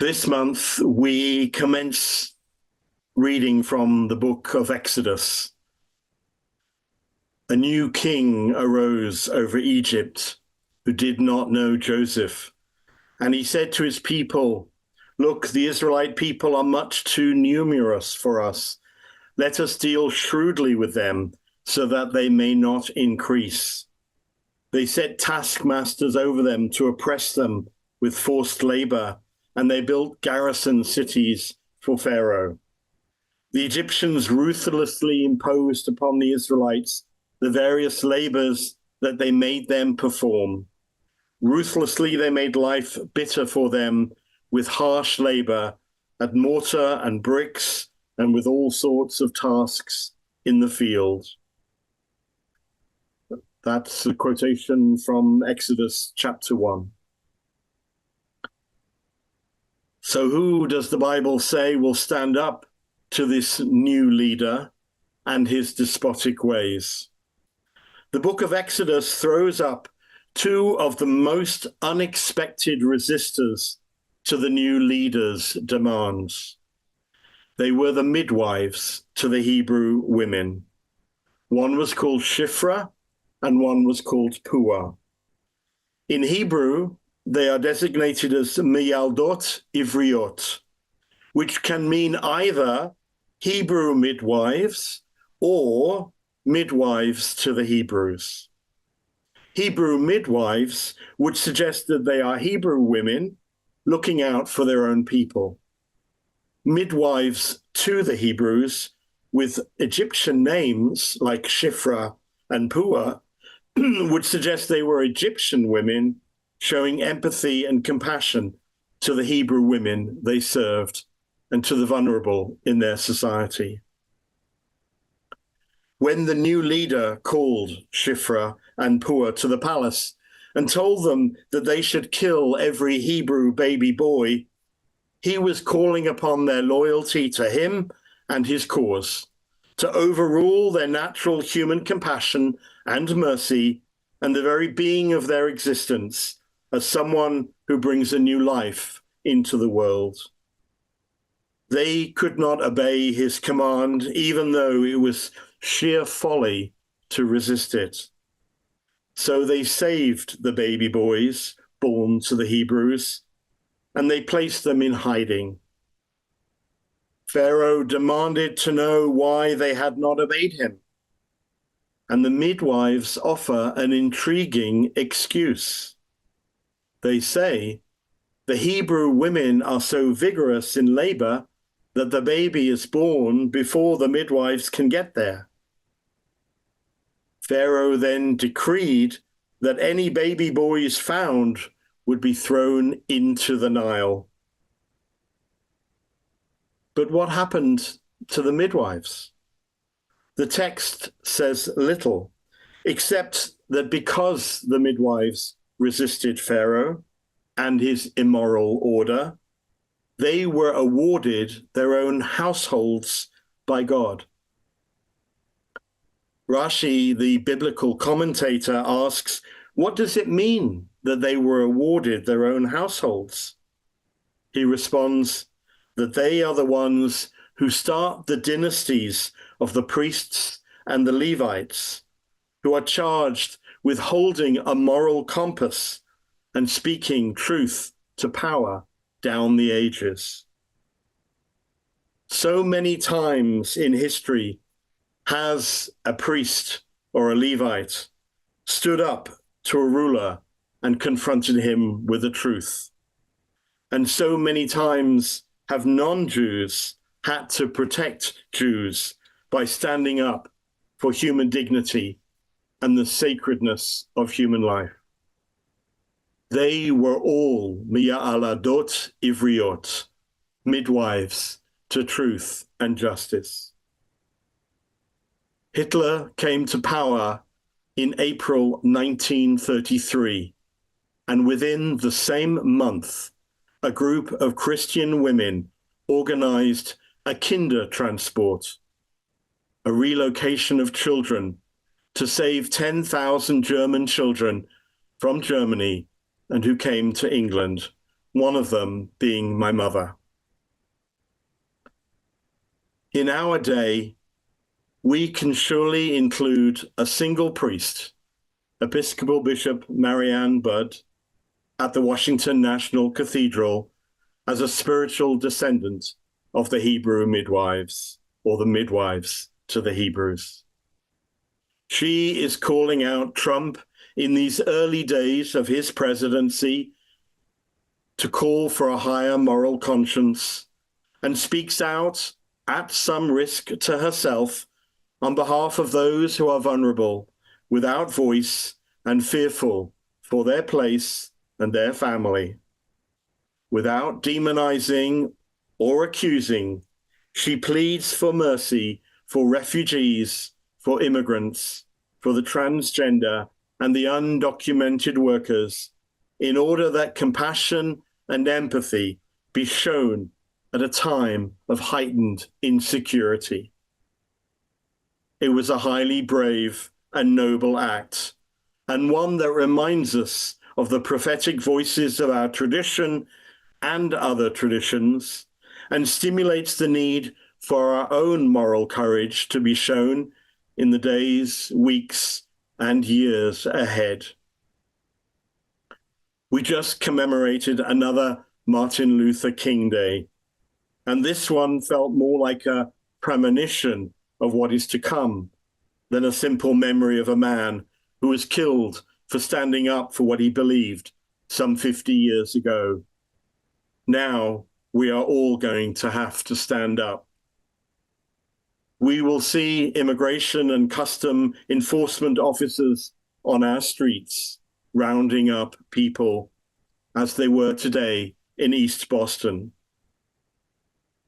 This month, we commence reading from the book of Exodus. A new king arose over Egypt who did not know Joseph. And he said to his people, "Look, the Israelite people are much too numerous for us. Let us deal shrewdly with them so that they may not increase." They set taskmasters over them to oppress them with forced labor, and they built garrison cities for Pharaoh. The Egyptians ruthlessly imposed upon the Israelites the various labors that they made them perform. Ruthlessly, they made life bitter for them with harsh labor at mortar and bricks and with all sorts of tasks in the field. That's a quotation from Exodus chapter 1. So who does the Bible say will stand up to this new leader and his despotic ways? The book of Exodus throws up two of the most unexpected resistors to the new leader's demands. They were the midwives to the Hebrew women. One was called Shifra and one was called Puah. In Hebrew, they are designated as miyaldot ivriot, which can mean either Hebrew midwives or midwives to the Hebrews. Hebrew midwives would suggest that they are Hebrew women looking out for their own people. Midwives to the Hebrews with Egyptian names like Shifra and Puah would suggest they were Egyptian women showing empathy and compassion to the Hebrew women they served and to the vulnerable in their society. When the new leader called Shifra and Puah to the palace and told them that they should kill every Hebrew baby boy, he was calling upon their loyalty to him and his cause, to overrule their natural human compassion and mercy and the very being of their existence as someone who brings a new life into the world. They could not obey his command, even though it was sheer folly to resist it. So they saved the baby boys born to the Hebrews, and they placed them in hiding. Pharaoh demanded to know why they had not obeyed him, and the midwives offer an intriguing excuse. They say, the Hebrew women are so vigorous in labor that the baby is born before the midwives can get there. Pharaoh then decreed that any baby boys found would be thrown into the Nile. But what happened to the midwives? The text says little, except that because the midwives resisted Pharaoh and his immoral order, they were awarded their own households by God. Rashi, the biblical commentator, asks, what does it mean that they were awarded their own households? He responds that they are the ones who start the dynasties of the priests and the Levites, who are charged with holding a moral compass and speaking truth to power down the ages. So many times in history has a priest or a Levite stood up to a ruler and confronted him with the truth. And so many times have non-Jews had to protect Jews by standing up for human dignity and the sacredness of human life. They were all miya'aladot ivriot, midwives to truth and justice. Hitler came to power in April 1933, and within the same month, a group of Christian women organized a Kindertransport, a relocation of children to save 10,000 German children from Germany and who came to England one of them being my mother. In our day, we can surely include a single priest, Episcopal Bishop Marianne Budd, at the Washington National Cathedral as a spiritual descendant of the Hebrew midwives, or the midwives to the Hebrews. She is calling out Trump in these early days of his presidency to call for a higher moral conscience, and speaks out at some risk to herself on behalf of those who are vulnerable, without voice, and fearful for their place and their family. Without demonizing or accusing, she pleads for mercy for refugees, for immigrants, for the transgender and the undocumented workers, in order that compassion and empathy be shown at a time of heightened insecurity. It was a highly brave and noble act, and one that reminds us of the prophetic voices of our tradition and other traditions, and stimulates the need for our own moral courage to be shown in the days, weeks, and years ahead. We just commemorated another Martin Luther King Day, and this one felt more like a premonition of what is to come than a simple memory of a man who was killed for standing up for what he believed some 50 years ago. Now we are all going to have to stand up. We will see immigration and custom enforcement officers on our streets, rounding up people as they were today in East Boston.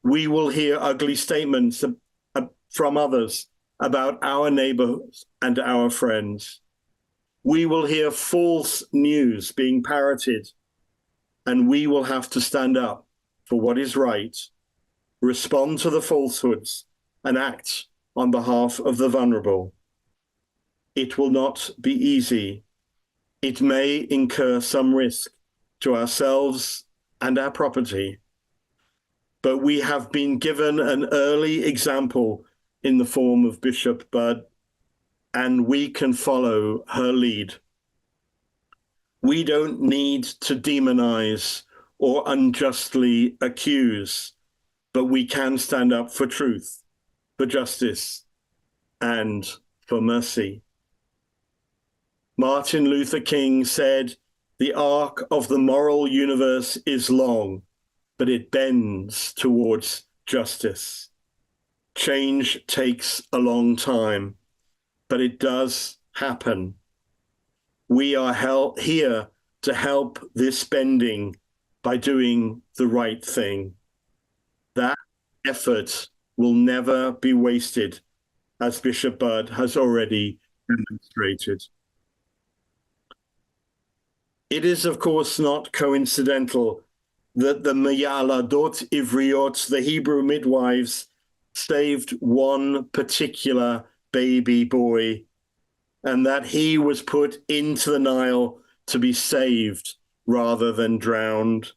We will hear ugly statements from others about our neighbors and our friends. We will hear false news being parroted, and we will have to stand up for what is right, respond to the falsehoods, and act on behalf of the vulnerable. It will not be easy. It may incur some risk to ourselves and our property, but we have been given an early example in the form of Bishop Budd, and we can follow her lead. We don't need to demonize or unjustly accuse, but we can stand up for truth, for justice, and for mercy. Martin Luther King said, "The arc of the moral universe is long, but it bends towards justice. Change takes a long time, but it does happen. We are here to help this bending by doing the right thing. That effort will never be wasted, as Bishop Budd has already demonstrated." It is, of course, not coincidental that the Meyaladot Ivriot, the Hebrew midwives, saved one particular baby boy, and that he was put into the Nile to be saved rather than drowned.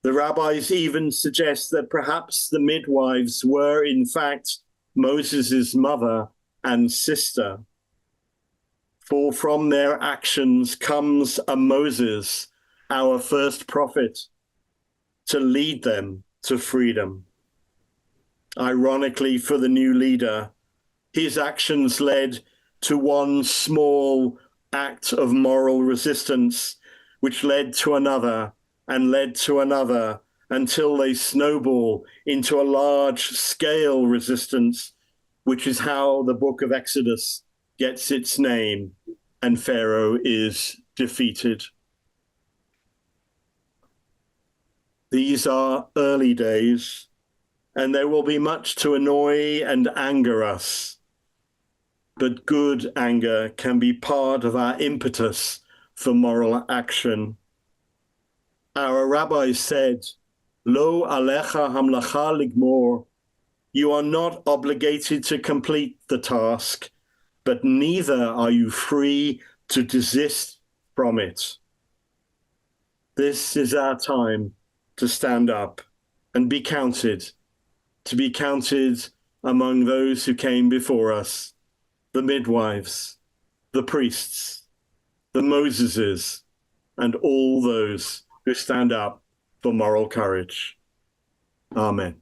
The rabbis even suggest that perhaps the midwives were, in fact, Moses' mother and sister. For from their actions comes a Moses, our first prophet, to lead them to freedom. Ironically, for the new leader, his actions led to one small act of moral resistance, which led to another and led to another until they snowball into a large-scale resistance, which is how the book of Exodus gets its name, and Pharaoh is defeated. These are early days, and there will be much to annoy and anger us. But good anger can be part of our impetus for moral action. Our rabbis said, "Lo alecha hamlacha ligmor," you are not obligated to complete the task, but neither are you free to desist from it. This is our time to stand up and be counted, to be counted among those who came before us, the midwives, the priests, the Moseses, and all those who stand up for moral courage. Amen.